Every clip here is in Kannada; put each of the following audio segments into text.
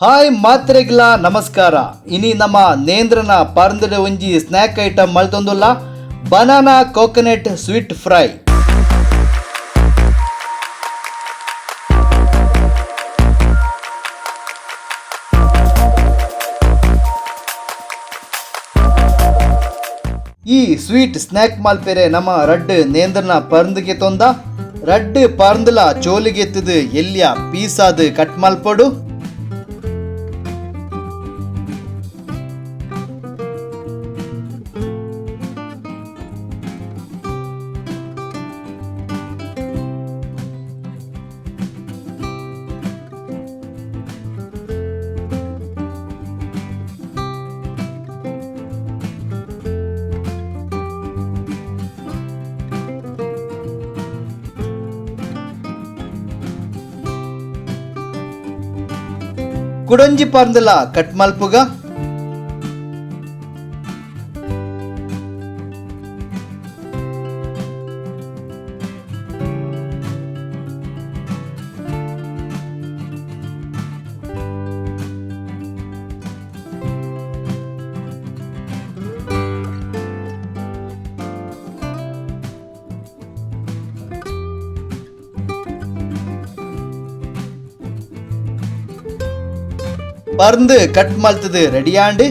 ಹಾಯ್ ಮಾತ್ರೆಗ್ಲ ನಮಸ್ಕಾರ. ಇನಿ ನಮ್ಮ ನೇಂದ್ರನ ಪರಂದಡೆ ಒಂಜಿ ಸ್ನ್ಯಾಕ್ ಐಟಮ್ ಮಲ್ತೊಂದುಲ್ಲ ಬನಾನಾ ಕೋಕೋನಟ್ ಸ್ವೀಟ್ ಫ್ರೈ. ಈ ಸ್ವೀಟ್ ಸ್ನ್ಯಾಕ್ ಮಾಲ್ಪೆರೆ ನಮ್ಮ ರಡ್ ನೇಂದ್ರನ ಪರಂದಿಗೆ ತೊಂದ ರಡ್ ಪರಂದಲ ಚೋಲಿಗೆ ಎತ್ತದು ಎಲ್ಲಿಯ ಪೀಸಾದ ಕಟ್ ಮಲ್ಪೊಡು. ಕುಡಂಜಿ ಪರ್ಂದಲ ಕಟ್ ಮಲ್ಪುಗ ಪರ್ಂದು ಕಟ್ ಮಲ್ತದು ರೆಡಿಯಾಂಡು.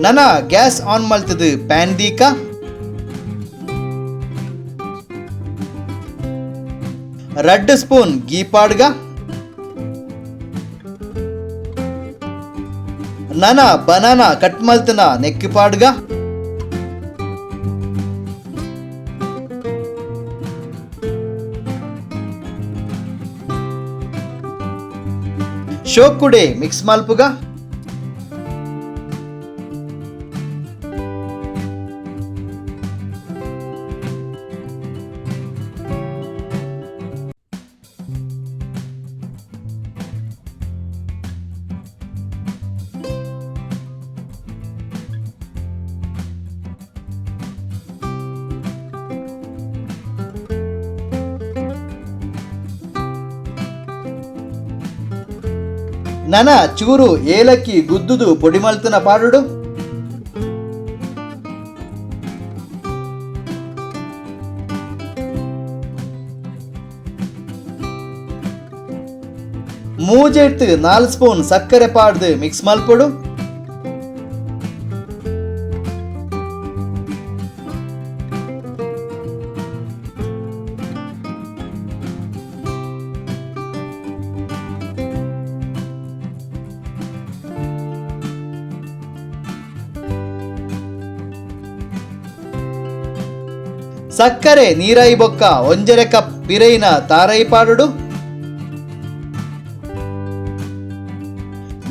ನನ ಗ್ಯಾಸ್ ಆನ್ ಮಲ್ತದು ಪ್ಯಾನ್ ದೀಕ. ರಡ್ ಸ್ಪೂನ್ ಗೀ ಪಾಡ್ಗ. ನನ ಬನಾನಾ ಕಟ್ ಮಲ್ತನ ನೆಕ್ಕಿ ಪಾಡ್ಗ. ಶೋಕುಡೆ ಮಿಕ್ಸ್ ಮಲ್ಪುಗ. ನನ ಚೂರು ಏಲಕ್ಕಿ ಗುದ್ದುದು ಪೊಡಿ ಮಲ್ತನ ಪಾಡುಡು. ಮೂಜೆಟ್ಟು 4 ಸ್ಪೂನ್ ಸಕ್ಕರೆ ಪಾಡ್ದು ಮಿಕ್ಸ್ ಮಲ್ಪೊಡು. ಸಕ್ಕರೆ ನೀರಾಯಿ ಬೊಕ್ಕ 1 ಕಪ್ ಪಿರೈನ ತಾರಾಯಿ ಪಾಡುಡು.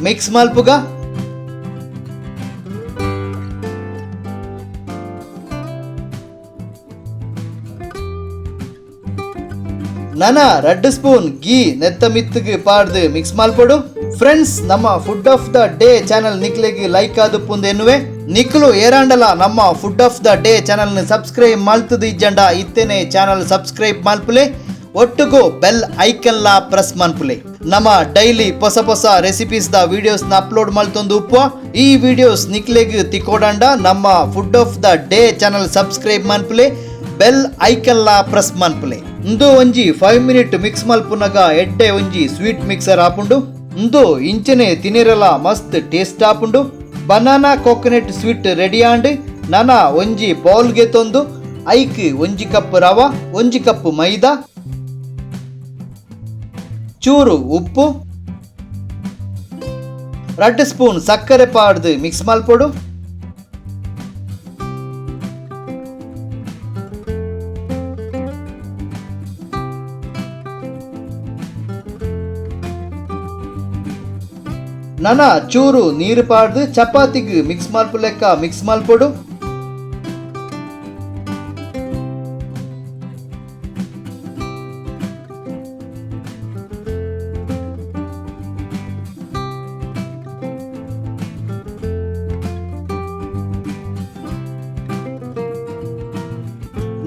ಮಿಕ್ಸ್ ಮಲ್ಪುಗ. ನನ 2 ಸ್ಪೂನ್ ಗೀ ನೆತ್ತ ಮಿತ್ತಗೆ ಪಾಡ್ದು ಮಿಕ್ಸ್ ಮಲ್ಪೊಡು. ಫ್ರೆಂಡ್ಸ್, ನಮ್ಮ food of the day channel ನಿಕ್ಲೆಗೆ ಲೈಕ್ ಆದುಪ್ಪುಂದು ಎನ್ನುವೆ. ನಿಕ್ಲು ಏರಾಂಡಲ ನಮ್ಮ food of the day channel subscribe ಮಲ್ತದು ಇಜ್ಜಂಡ ಇತ್ತೇನೆ ಚಾನಲ್ ಸಬ್ಸ್ಕ್ರೈಬ್ ಮಲ್ಪುಲೆ. ಒಟ್ಟುಗು ಬೆಲ್ ಐಕನ್ಲ ಪ್ರೆಸ್ ಮಲ್ಪುಲೆ. ನಮ್ಮ ಡೈಲಿ ಹೊಸ ರೆಸಿಪೀಸ್ ದ ವಿಡಿಯೋಸ್ ನ ಅಪ್ಲೋಡ್ ಮಲ್ತೊಂದು ಉಪ್ಪು. ಈ ವಿಡಿಯೋಸ್ ನಿಕ್ಲೆಗ್ ತಿಕ್ಕೋಡಂಡ ನಮ್ಮ food of the day channel subscribe ಮಲ್ಪುಲೆ, ಬೆಲ್ ಐಕನ್ಲ ಪ್ರೆಸ್ ಮಲ್ಪುಲೆ. ಇಂದು ಒಂಜಿ 5 ಮಿನಿಟ್ ಮಿಕ್ಸ್ ಮಲ್ಪುನಗ ಎಡ್ಡೆ ಒಂಜಿ ಸ್ವೀಟ್ ಮಿಕ್ಸರ್ ಆಪುಂಡು. ಇಂದು ಇಂಚನೆ ತಿನಿರಲ ಮಸ್ತ್ ಟೇಸ್ಟ್ ಆಪುಂಡು. Banana coconut sweet ready and ನನ ಒಂಜಿ ಬೌಲ್ಗೆ ತೊಂದು ಐಕ್ 1 ಕಪ್ ರವ, 1 ಕಪ್ ಮೈದಾ, ಚೂರು ಉಪ್ಪು, 2 ಸ್ಪೂನ್ ಸಕ್ಕರೆ ಪಾಡ್ದು ಮಿಕ್ಸ್ ಮಲ್ಪೊಡು. ನನ ಚೂರು ನೀರು ಪಾಡ್ದು ಚಪಾತಿಗೆ ಮಿಕ್ಸ್ ಮಲ್ಪು ಲೆಕ್ಕ ಮಿಕ್ಸ್ ಮಲ್ಪೊಡು.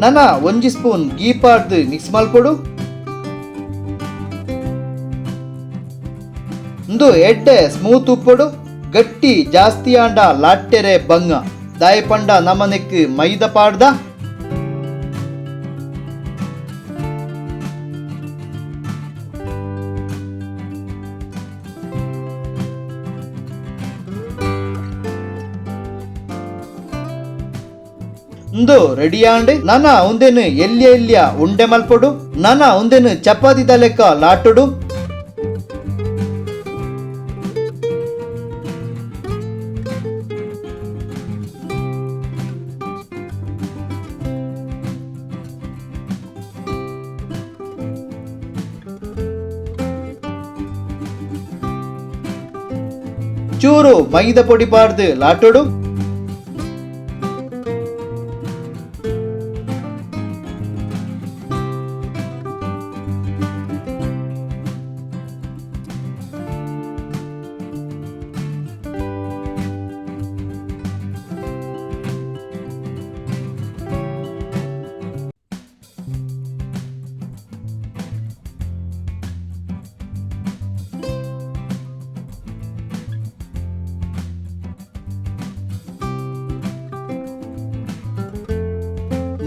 ನನ 1 ಸ್ಪೂನ್ ಗೀ ಪಾಡ್ದು ಮಿಕ್ಸ್ ಮಲ್ಪೊಡು. ಇಂದು ಎಡ್ಡೆ ಸ್ಮೂತ್ ಉಪ್ಪೊಡು ಗಟ್ಟಿ ಜಾಸ್ತಿ ಆಂಡ ಲಾಟ್ಟೆರೆ ಬಂಗ ದಾಯಪಂಡ ನಮನೆಕ್ ಮೈದ ಪಾಡ್ದ ಇಂದು ರೆಡಿ ಆಂಡ್ ನನ ಒಂದೇನು ಎಲ್ಲಿಯ ಉಂಡೆ ಮಲ್ಪೊಡು ನನ ಒಂದೇನು ಚಪಾತಿದ ಲೆಕ್ಕ ಲಾಟುಡು ಚೂರು ಮೈದ ಪೊಡಿ ಪಾಡ್ದು ಲಾಟುಡು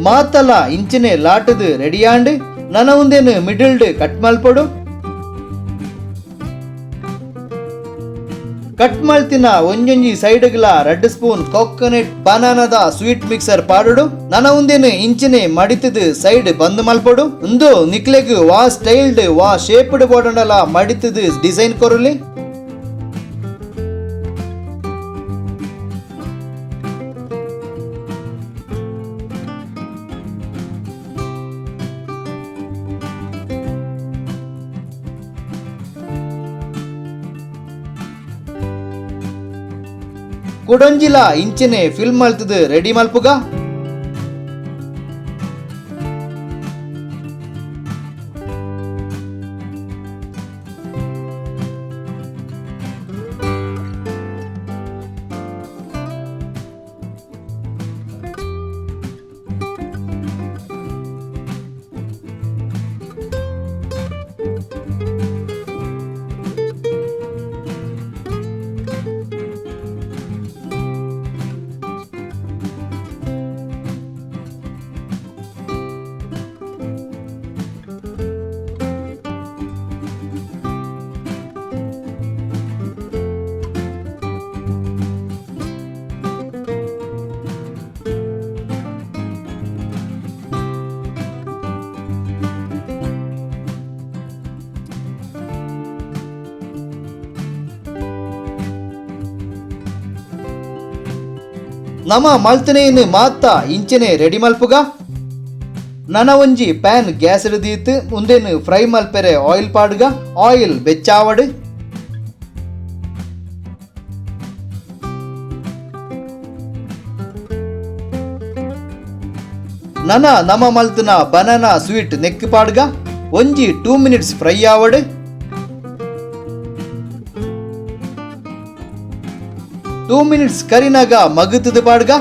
ಮಾತಲ ಇಂಚಿನೆ ಲಾಟದು ರೆಡಿಯಾಂಡ್ ನನ ಒಂದೇನು ಮಿಡಲ್ಡ್ ಕಟ್ ಮಲ್ಪೊಡು ಕಟ್ ಮಲ್ತಿನ ಒಂಜೊಂಜಿ ಸೈಡ್ಗ್ಲ 2 ಸ್ಪೂನ್ ಕೋಕೋನಟ್ ಬನಾನದ ಸ್ವೀಟ್ ಮಿಕ್ಸರ್ ಪಾಡುಡು ನನ ಒಂದೇನು ಇಂಚಿನೆ ಮಡಿತದು ಸೈಡ್ ಬಂದ್ ಮಲ್ಪೊಡು ಇಂದು ನಿಕ್ಲೆಗ್ ವಾ ಸ್ಟೈಲ್ಡ್ ವಾ ಶೇಪ್ಡ್ ಬೋಡಂಡಲ ಮಡಿತದು ಡಿಸೈನ್ ಕೊರಲಿ ಕುಡೊಂಜಿಲ ಇಂಚಿನೆ ಫಿಲ್ ಮಲ್ತದು ರೆಡಿ ಮಲ್ಪುಗ ನಮ ಮಲ್ತನೇನು ಮಾತ ಇಂಚನೆ ರೆಡಿ ಮಲ್ಪುಗ ನನ ಒಂಜಿ ಪ್ಯಾನ್ ಗ್ಯಾಸ್ ಹಿಡಿದೀತು ಮುಂದೇನು ಫ್ರೈ ಮಲ್ಪೆರೆ ಆಯಿಲ್ ಪಾಡ್ಗ ಆಯಿಲ್ ಬೆಚ್ಚಾವಡು ನಮ ಮಲ್ತನ ಬನಾನಾ ಸ್ವೀಟ್ ನೆಕ್ ಪಾಡ್ಗ ಒಂಜಿ 2 ಮಿನಿಟ್ಸ್ ಫ್ರೈ ಆವಡು 2 ಮಿನಿಟ್ಸ್ ಕರಿನಾಗ ಮಗುತದು ಪಾಡ್ಗ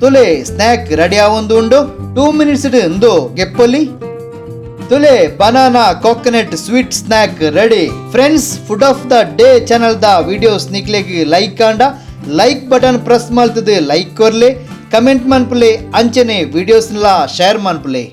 ತುಲೆ ಸ್ನ್ಯಾಕ್ ರೆಡಿ ಆವೊಂದು ಉಂಡು 2 ಮಿನಿಟ್ಸ್ ಇಂದು ಗೆಪ್ಪೊಲಿ ತುಲೆ banana coconut sweet snack ready friends food of the day channel ದ ವಿಡಿಯೋಸ್ ನಿಕ್ಲೆಗ್ ಲೈಕ್ ಕಾಂಡ ಲೈಕ್ ಬಟನ್ ಪ್ರೆಸ್ ಮಲ್ತದು ಲೈಕ್ ಕೊರ್ಲೆ ಕಮೆಂಟ್ ಮನ್ಪುಲೆ ಅಂಚನೆ ವಿಡಿಯೋಸ್ನೆಲ್ಲ ಶೇರ್ ಮನ್ಪುಲೆ.